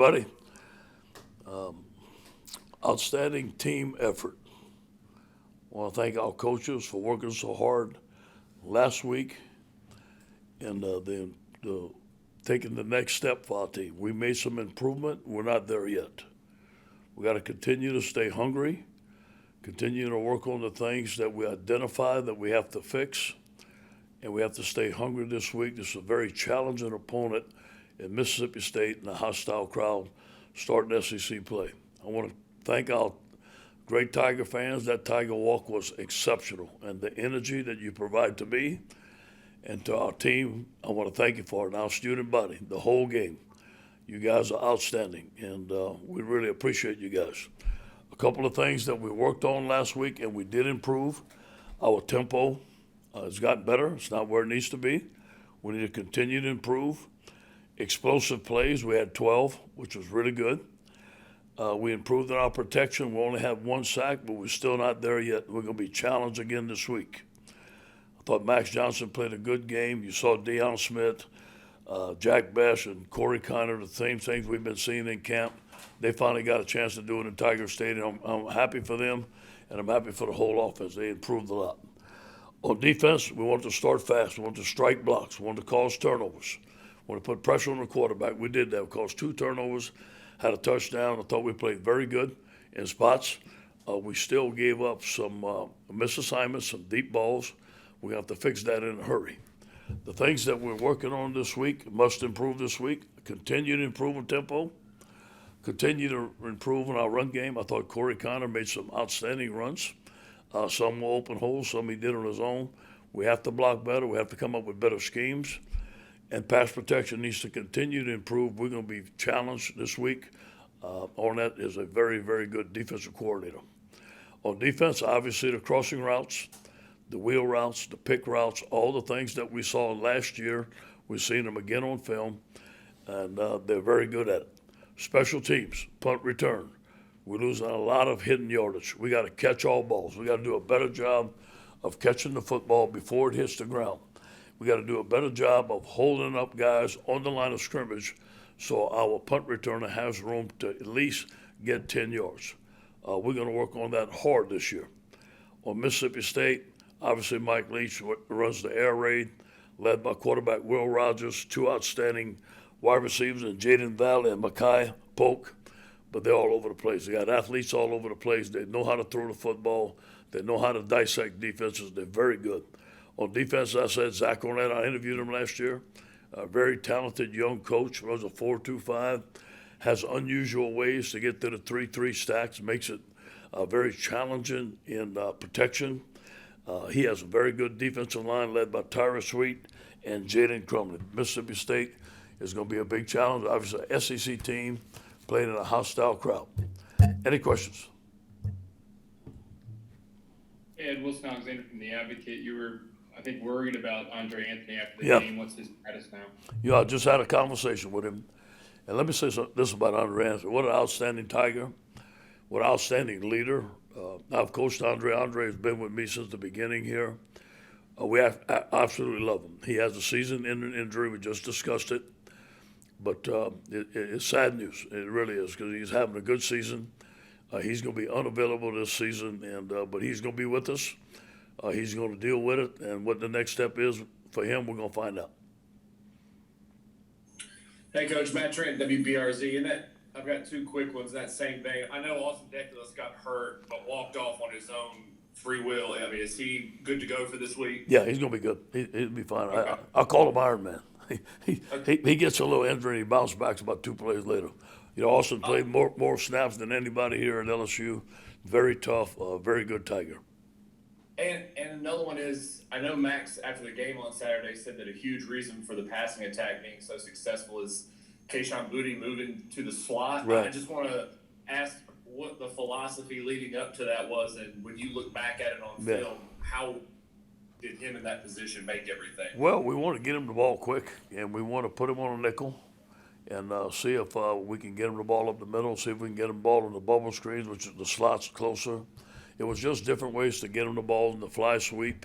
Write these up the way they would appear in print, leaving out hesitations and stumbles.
Buddy, outstanding team effort. I want to thank our coaches for working so hard last week and the taking the next step for our team. We made some improvement. We're not there yet. We got to continue to stay hungry, continue to work on the things that we identify that we have to fix, and we have to stay hungry this week. This is a very challenging opponent in Mississippi State and a hostile crowd starting SEC play. I want to thank our great Tiger fans. That Tiger walk was exceptional, and the energy that you provide to me and to our team, I want to thank you for it. And our student body, the whole game. You guys are outstanding, and we really appreciate you guys. A couple of things that we worked on last week, and we did improve. Our tempo has gotten better. It's not where it needs to be. We need to continue to improve. Explosive plays, we had 12, which was really good. We improved in our protection. We only have one sack, but we're still not there yet. We're going to be challenged again this week. I thought Max Johnson played a good game. You saw Dionne Smith, Jack Bech, and Corey Connor, the same things we've been seeing in camp. They finally got a chance to do it in Tiger Stadium. I'm happy for them, and I'm happy for the whole offense. They improved a lot. On defense, we want to start fast. We want to strike blocks. We want to cause turnovers. We want to put pressure on the quarterback. We did that. We caused 2 turnovers, had a touchdown. I thought we played very good in spots. We still gave up some missed assignments, some deep balls. We have to fix that in a hurry. The things that we're working on this week must improve this week. Continue to improve in tempo. Continue to improve in our run game. I thought Corey Connor made some outstanding runs. Some were open holes, some he did on his own. We have to block better. We have to come up with better schemes. And pass protection needs to continue to improve. We're going to be challenged this week. Arnett is a very, very good defensive coordinator. On defense, obviously the crossing routes, the wheel routes, the pick routes, all the things that we saw last year, we've seen them again on film, and they're very good at it. Special teams, punt return. We're losing a lot of hidden yardage. We got to catch all balls. We got to do a better job of catching the football before it hits the ground. We got to do a better job of holding up guys on the line of scrimmage so our punt returner has room to at least get 10 yards. We're going to work on that hard this year. On Mississippi State, obviously Mike Leach runs the air raid, led by quarterback Will Rogers, 2 outstanding wide receivers in Jaden Valley and Makai Polk, but they're all over the place. They got athletes all over the place. They know how to throw the football. They know how to dissect defenses. They're very good. On defense, as I said, Zach Arnett, I interviewed him last year. A very talented young coach, runs a 4.25, has unusual ways to get to the 3-3 stacks, makes it very challenging in protection. He has a very good defensive line led by Tyra Sweet and Jaden Crumley. Mississippi State is going to be a big challenge. Obviously, an SEC team playing in a hostile crowd. Any questions? Ed, Wilson Alexander from The Advocate. You were, I think, worried about Andre Anthony after the Yeah. game. What's his status now? You know, I just had a conversation with him. And let me say this about Andre Anthony. What an outstanding Tiger. What an outstanding leader. I've coached Andre. Andre has been with me since the beginning here. I absolutely love him. He has a season-ending injury. We just discussed it. But it's sad news. It really is, because he's having a good season. He's going to be unavailable this season, but he's going to be with us. He's going to deal with it, and what the next step is for him, we're going to find out. Hey, Coach, Matt Trent, WBRZ. And that I've got 2 quick ones in that same vein. I know Austin Deculus got hurt, but walked off on his own free will. I mean, is he good to go for this week? Yeah, he's going to be good. He'll be fine. Okay. I'll call him Iron Man. He gets a little injury and he bounces back about 2 plays later. You know, Austin played more snaps than anybody here at LSU. Very tough, very good Tiger. And another one is, I know Max, after the game on Saturday, said that a huge reason for the passing attack being so successful is Kayshon Boutte moving to the slot. Right. I just want to ask what the philosophy leading up to that was, and when you look back at it on film, how did him in that position make everything? Well, we want to get him the ball quick, and we want to put him on a nickel and see if we can get him the ball up the middle, see if we can get him the ball on the bubble screens, which is the slots closer. It was just different ways to get him the ball in the fly sweep,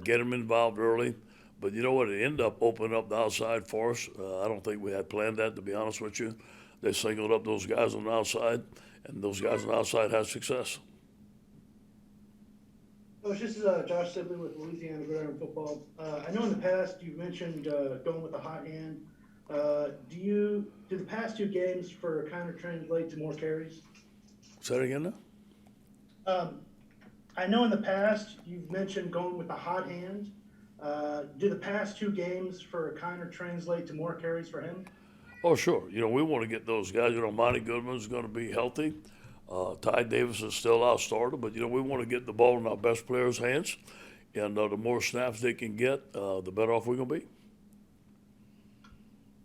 get him involved early. But you know what? It ended up opening up the outside for us. I don't think we had planned that, to be honest with you. they singled up those guys on the outside, and those guys on the outside had success. Coach, this is Josh Sibley with Louisiana Gridiron Football. I know in the past you've mentioned going with the hot hand. Do the past two games for kind of translate to more carries? Say it again now? I know in the past you've mentioned going with the hot hand. Do the past two games for Kiner translate to more carries for him? Oh, sure. You know, we want to get those guys. You know, Monty Goodman's going to be healthy. Ty Davis is still our starter, but, you know, we want to get the ball in our best players' hands. And the more snaps they can get, the better off we're going to be.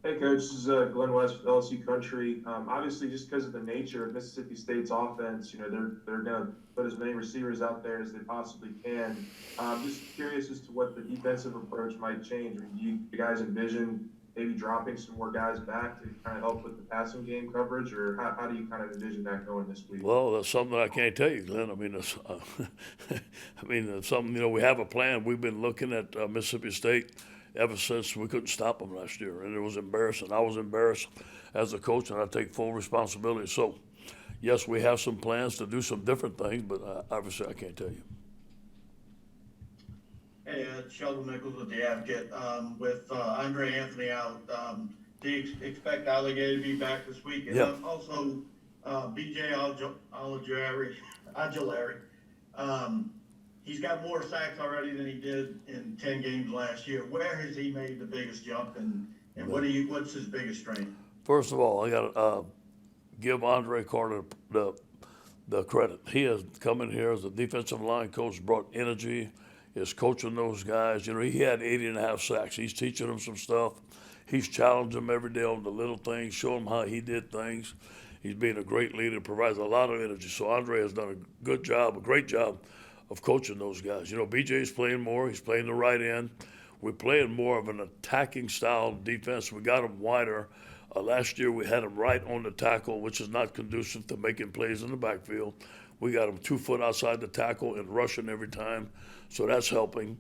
Hey, Coach, this is Glenn West with LSU Country. Obviously, just because of the nature of Mississippi State's offense, you know, they're going to put as many receivers out there as they possibly can. Just curious as to what the defensive approach might change. Do you guys envision maybe dropping some more guys back to kind of help with the passing game coverage, or how do you kind of envision that going this week? Well, that's something I can't tell you, Glenn. I mean, it's, it's something, you know, we have a plan. We've been looking at Mississippi State ever since we couldn't stop them last year, and it was embarrassing. I was embarrassed as a coach, and I take full responsibility. So, yes, we have some plans to do some different things, but obviously I can't tell you. Hey, Sheldon Nichols with the Advocate. With Andre Anthony out, do you expect Alligator to be back this week? And Yeah. also, BJ Ojulari. He's got more sacks already than he did in 10 games last year. Where has he made the biggest jump, and what's his biggest strength? First of all, I got to give Andre Carter the credit. He has come in here as a defensive line coach, brought energy, is coaching those guys. You know, he had 80.5 sacks. He's teaching them some stuff. He's challenging them every day on the little things, showing them how he did things. He's being a great leader, provides a lot of energy. So Andre has done a great job of coaching those guys. You know, BJ's playing more. He's playing the right end. We're playing more of an attacking style defense. We got him wider. Last year we had him right on the tackle, which is not conducive to making plays in the backfield. We got him 2 foot outside the tackle and rushing every time, so that's helping.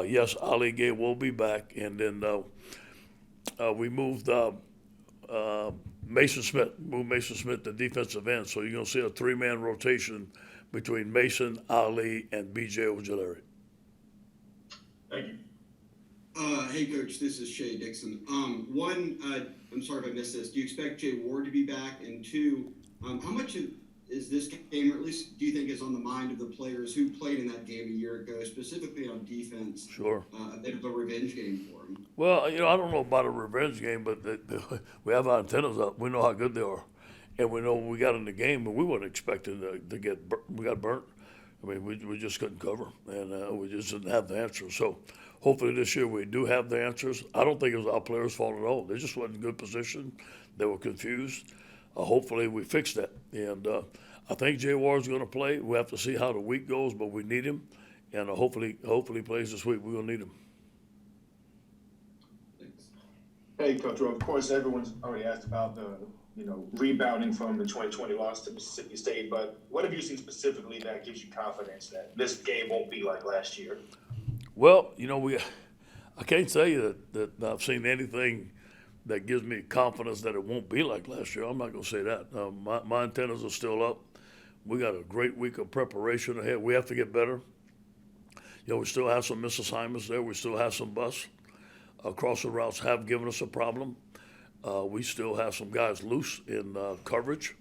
Yes, Ali Gay will be back, and then we moved Mason Smith to defensive end, so you're going to see a 3-man rotation between Mason, Ali, and BJ Ojulari. Thank you. Hey, Coach, this is Shay Dixon. One, I'm sorry if I missed this. Do you expect Jay Ward to be back? And two, how much is this game, or at least do you think is on the mind of the players who played in that game a year ago, specifically on defense? Sure. A bit of a revenge game for them. Well, you know, I don't know about a revenge game, but we have our antennas up. We know how good they are. And we know when we got in the game, but we weren't expecting to get we got burnt. I mean, we just couldn't cover, and we just didn't have the answers. So hopefully this year we do have the answers. I don't think it was our players' fault at all. They just weren't in good position. They were confused. Hopefully we fix that. And I think Jay Ward's going to play. We have to see how the week goes, but we need him. And hopefully he plays this week. We're going to need him. Thanks. Hey, Coach, well, of course, everyone's already asked about the rebounding from the 2020 loss to Mississippi State, but what have you seen specifically that gives you confidence that this game won't be like last year? Well, you know, I can't tell you that I've seen anything that gives me confidence that it won't be like last year. I'm not going to say that. My antennas are still up. We got a great week of preparation ahead. We have to get better. You know, we still have some misassignments there. We still have some busts. Crossing routes have given us a problem. We still have some guys loose in coverage.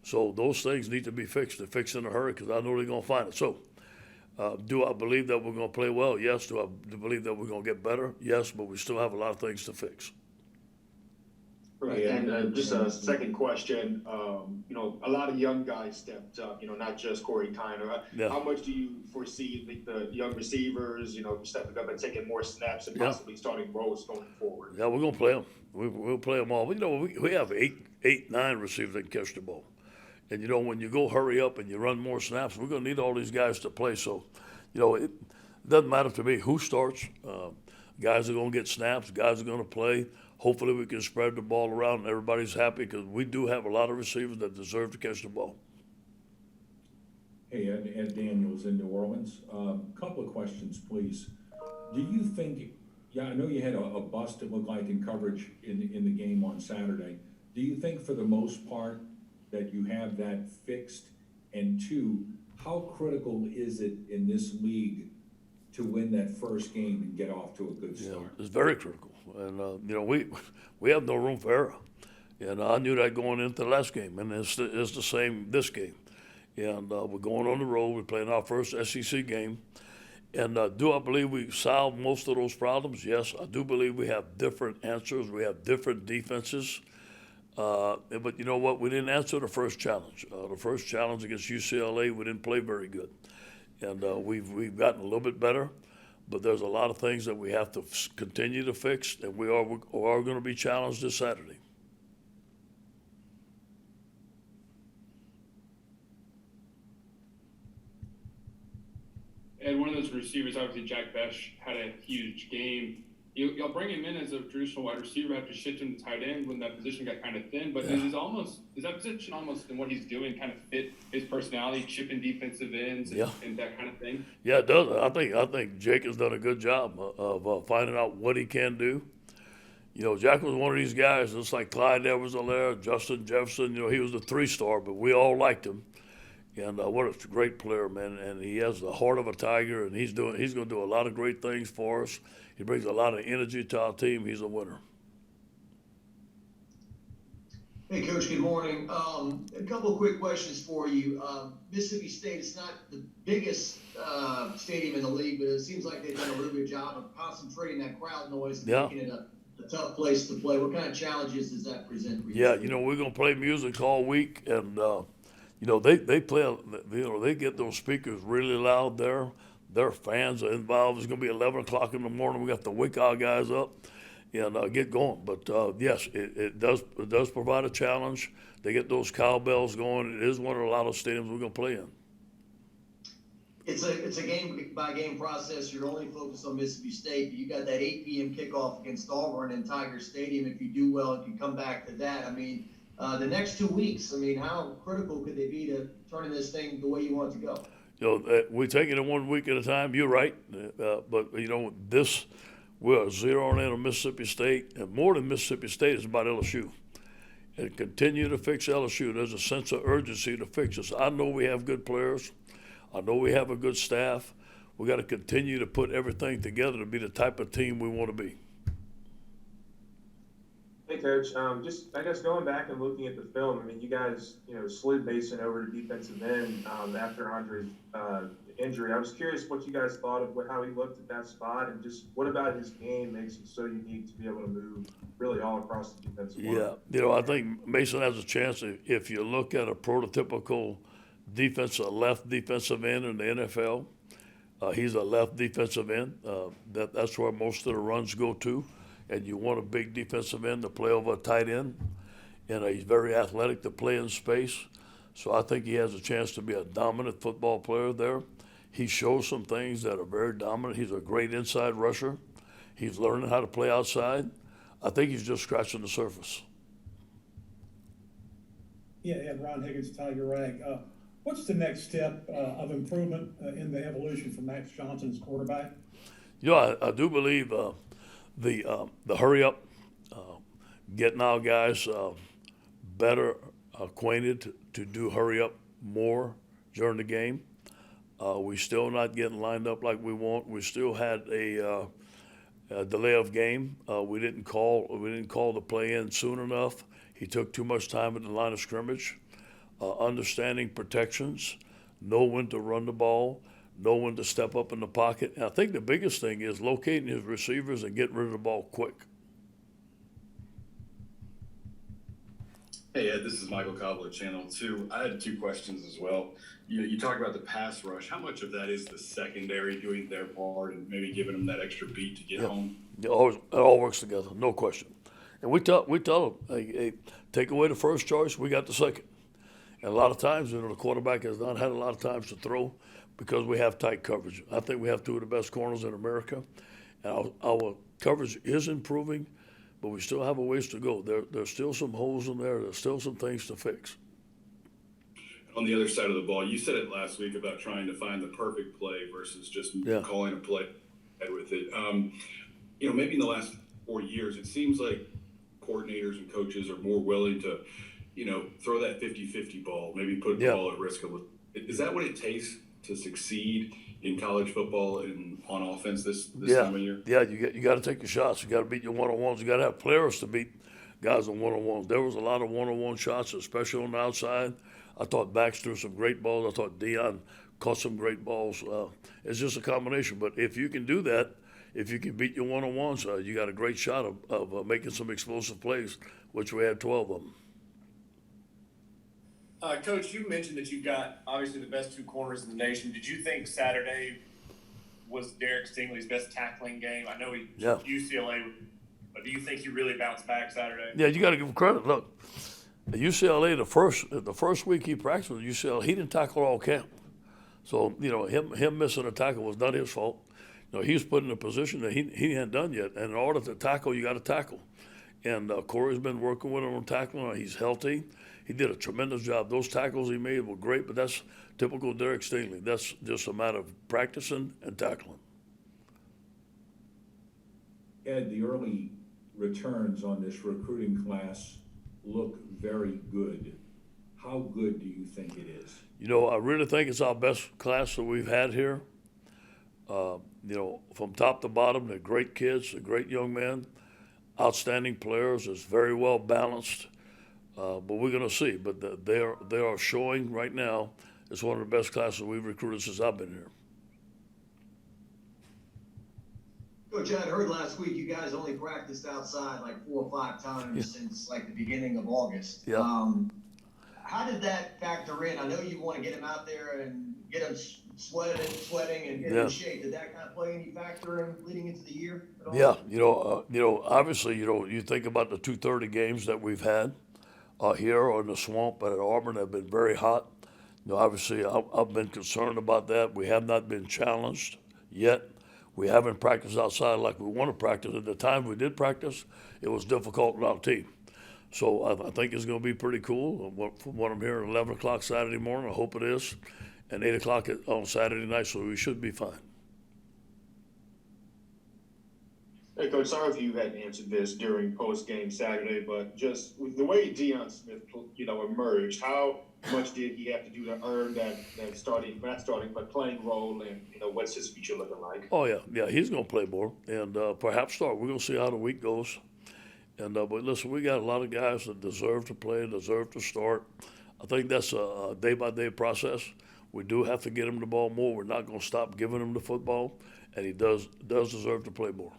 So those things need to be fixed. They're fixed in a hurry because I know they're going to find it. So do I believe that we're going to play well? Yes. Do I believe that we're going to get better? Yes, but we still have a lot of things to fix. Right, and just a second question. A lot of young guys stepped up. Not just Corey Kiner. Yeah. How much do you foresee the young receivers, stepping up and taking more snaps and possibly starting roles going forward? Yeah, we're gonna play them. We'll play them all. But, we have 9 receivers that can catch the ball, and when you go hurry up and you run more snaps, we're gonna need all these guys to play. So, it doesn't matter to me who starts. Guys are gonna get snaps. Guys are gonna play. Hopefully we can spread the ball around and everybody's happy because we do have a lot of receivers that deserve to catch the ball. Hey, Ed Daniels in New Orleans. Couple of questions, please. Do you think, I know you had a bust it looked like in coverage in the game on Saturday. do you think for the most part that you have that fixed? And two, how critical is it in this league to win that first game and get off to a good Yeah, start? it's very critical. And, we have no room for error. And I knew that going into the last game, and it's the same this game. And we're going on the road. We're playing our first SEC game. And do I believe we solved most of those problems? Yes, I do believe we have different answers. We have different defenses. But you know what? We didn't answer the first challenge. The first challenge against UCLA, we didn't play very good. And we've gotten a little bit better. But there's a lot of things that we have to continue to fix, and we are going to be challenged this Saturday. And one of those receivers, obviously Jack Bech, had a huge game. Y'all bring him in as a traditional wide receiver after shifting to tight end when that position got kind of thin. But is that position almost in what he's doing kind of fit his personality, chipping defensive ends and that kind of thing? Yeah, it does. I think Jake has done a good job of finding out what he can do. You know, Jack was one of these guys, just like Clyde Edwards-Helaire, Justin Jefferson. You know, he was a 3-star, but we all liked him. And what a great player, man! And he has the heart of a tiger, and he's going to do a lot of great things for us. He brings a lot of energy to our team. He's a winner. Hey, Coach, good morning. A couple of quick questions for you. Mississippi State is not the biggest stadium in the league, but it seems like they've done a really good job of concentrating that crowd noise and making it a tough place to play. What kind of challenges does that present for you? Yeah, you know, we're going to play music all week, and you know, they play, you know, they get those speakers really loud there. Their fans are involved. It's going to be 11 o'clock in the morning. We got to wake our guys up and get going. But, yes, it does provide a challenge. They get those cowbells going. It is one of the loudest stadiums we're going to play in. It's a game-by-game process. You're only focused on Mississippi State. But you got that 8 p.m. kickoff against Auburn in Tiger Stadium. If you do well and can come back to that, I mean, the next 2 weeks, I mean, how critical could they be to turning this thing the way you want it to go? You know, we take it in 1 week at a time. You're right. But, you know, we're zeroing in on Mississippi State. And more than Mississippi State, it's about LSU. And continue to fix LSU. There's a sense of urgency to fix us. I know we have good players. I know we have a good staff. We got to continue to put everything together to be the type of team we want to be. Hey, Coach, just, I guess, going back and looking at the film, I mean, you guys, you know, slid Mason over to defensive end after Andre's injury. I was curious what you guys thought of how he looked at that spot, and just what about his game makes him so unique to be able to move really all across the defensive line? Yeah, you know, I think Mason has a chance. If you look at a prototypical left defensive end in the NFL, he's a left defensive end. That's where most of the runs go to. And you want a big defensive end to play over a tight end. And he's very athletic to play in space. So I think he has a chance to be a dominant football player there. He shows some things that are very dominant. He's a great inside rusher. He's learning how to play outside. I think he's just scratching the surface. Yeah, and Ron Higgins, Tiger Rag. What's the next step of improvement in the evolution for Max Johnson as quarterback? You know, I do believe the hurry up, getting our guys better acquainted to do hurry up more during the game. We still not getting lined up like we want. We still had a delay of game. We didn't call the play in soon enough. He took too much time at the line of scrimmage. Understanding protections, know when to run the ball, know when to step up in the pocket. And I think the biggest thing is locating his receivers and getting rid of the ball quick. Hey, Ed, this is Michael Cobbler, Channel 2. I had 2 questions as well. You talk about the pass rush. How much of that is the secondary doing their part and maybe giving them that extra beat to get home? It all works together, no question. And we tell them, hey, take away the first choice, we got the second. And a lot of times, you know, the quarterback has not had a lot of times to throw because we have tight coverage. I think we have 2 of the best corners in America. And our coverage is improving, but we still have a ways to go. There's still some holes in there. There's still some things to fix. On the other side of the ball, you said it last week about trying to find the perfect play versus just calling a play with it. You know, maybe in the last 4 years, it seems like coordinators and coaches are more willing to, throw that 50-50 ball, maybe put the Yeah. ball at risk a little. Is that what it takes to succeed in college football and on offense this time of year? Yeah, you got to take your shots. You got to beat your one-on-ones. You got to have players to beat guys on one-on-ones. There was a lot of one-on-one shots, especially on the outside. I thought Bech threw some great balls. I thought Dionne caught some great balls. It's just a combination. But if you can do that, if you can beat your one-on-ones, you got a great shot of making some explosive plays, which we had 12 of them. Coach, you mentioned that you've got obviously the best two corners in the nation. Did you think Saturday was Derek Stingley's best tackling game? I know he Yeah. UCLA, but do you think he really bounced back Saturday? Yeah, you got to give him credit. Look, at UCLA, the first week he practiced with UCLA, he didn't tackle all camp. So, him missing a tackle was not his fault. He was put in a position that he hadn't done yet. And in order to tackle, you got to tackle. And Corey's been working with him on tackling. He's healthy. He did a tremendous job. Those tackles he made were great, but that's typical Derek Stingley. That's just a matter of practicing and tackling. Ed, the early returns on this recruiting class look very good. How good do you think it is? I really think it's our best class that we've had here. From top to bottom, they're great kids, they're great young men, outstanding players. It's very well balanced. But we're going to see. But they are showing right now it's one of the best classes we've recruited since I've been here. Coach, I had heard last week you guys only practiced outside like 4 or 5 times since like the beginning of August. Yeah. How did that factor in? I know you want to get him out there and get him sweating and get him in shape. Did that kind of play any factor in leading into the year at all? Yeah. Obviously, you think about the 2:30 games that we've had here or in the swamp at Auburn have been very hot. Obviously, I've been concerned about that. We have not been challenged yet. We haven't practiced outside like we want to practice. At the time we did practice, it was difficult on our team. So I think it's going to be pretty cool. From what I'm hearing, 11 o'clock Saturday morning, I hope it is, and 8 o'clock on Saturday night, so we should be fine. Hey, Coach, sorry if you hadn't answered this during post-game Saturday, but just with the way Dionne Smith, emerged, how much did he have to do to earn that playing role, and, what's his future looking like? Oh, yeah, he's going to play more and perhaps start. We're going to see how the week goes. And but listen, we got a lot of guys that deserve to play, deserve to start. I think that's a day-by-day process. We do have to get him the ball more. We're not going to stop giving him the football, and he does deserve to play more.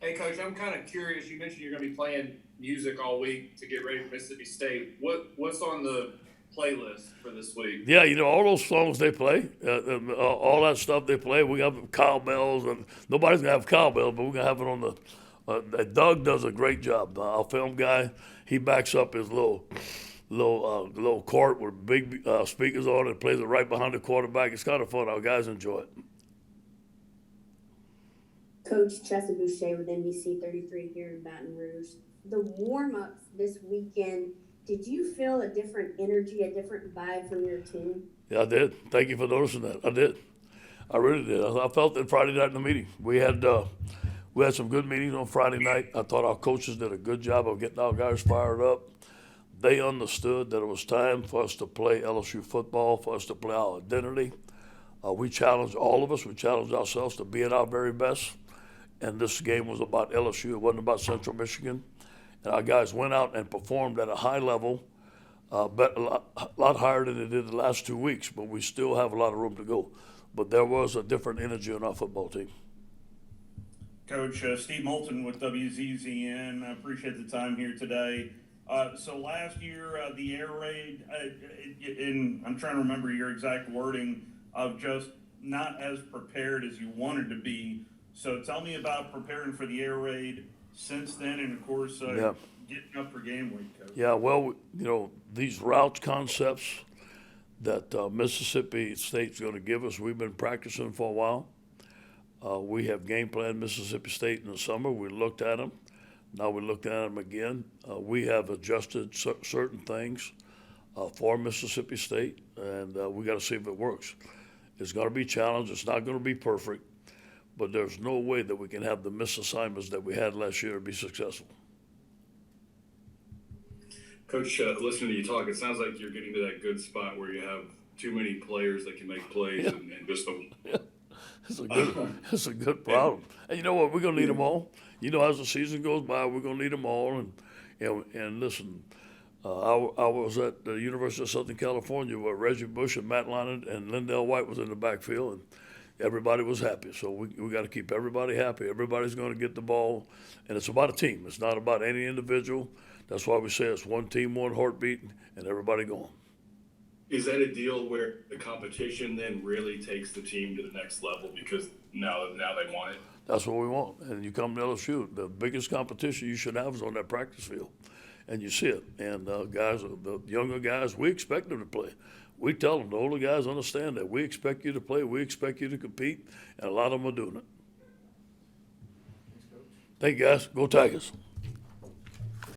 Hey, Coach, I'm kind of curious. You mentioned you're going to be playing music all week to get ready for Mississippi State. What's on the playlist for this week? Yeah, all those songs they play, all that stuff they play. We have cowbells, and nobody's going to have cowbells, but we're going to have it on the Doug does a great job. Our film guy, he backs up his little court with big speakers on it, plays it right behind the quarterback. It's kind of fun. Our guys enjoy it. Coach Chester Boucher with NBC 33 here in Baton Rouge. The warm-ups this weekend, did you feel a different energy, a different vibe from your team? Yeah, I did. Thank you for noticing that. I did. I really did. I felt it Friday night in the meeting. We had some good meetings on Friday night. I thought our coaches did a good job of getting our guys fired up. They understood that it was time for us to play LSU football, for us to play our identity. We challenged all of us. We challenged ourselves to be at our very best. And this game was about LSU. It wasn't about Central Michigan. And our guys went out and performed at a high level, but a lot higher than they did the last 2 weeks. But we still have a lot of room to go. But there was a different energy on our football team. Coach, Steve Moulton with WZZN. I appreciate the time here today. So last year, the air raid, and I'm trying to remember your exact wording of just not as prepared as you wanted to be. So tell me about preparing for the air raid since then, and of course, getting up for game week, Coach. Yeah, well, these route concepts that Mississippi State's going to give us, we've been practicing for a while. We have game planned Mississippi State in the summer. We looked at them. Now we looked at them again. We have adjusted certain things for Mississippi State, and we got to see if it works. It's going to be challenged. It's not going to be perfect, but there's no way that we can have the missed assignments that we had last year and be successful. Coach, listening to you talk, it sounds like you're getting to that good spot where you have too many players that can make plays and just It's a good problem. And you know what? We're gonna need them all. You know, as the season goes by, we're gonna need them all. And listen, I was at the University of Southern California where Reggie Bush and Matt Leinart and Lindell White was in the backfield, and everybody was happy. So we got to keep everybody happy. Everybody's going to get the ball, and it's about a team. It's not about any individual. That's why we say it's one team, one heartbeat, and everybody going. Is that a deal where the competition then really takes the team to the next level because now they want it? That's what we want. And you come to LSU, the biggest competition you should have is on that practice field. And you see it. And guys, the younger guys, we expect them to play. We tell them, the older guys understand that. We expect you to play. We expect you to compete. And a lot of them are doing it. Thank you, guys. Go Tigers.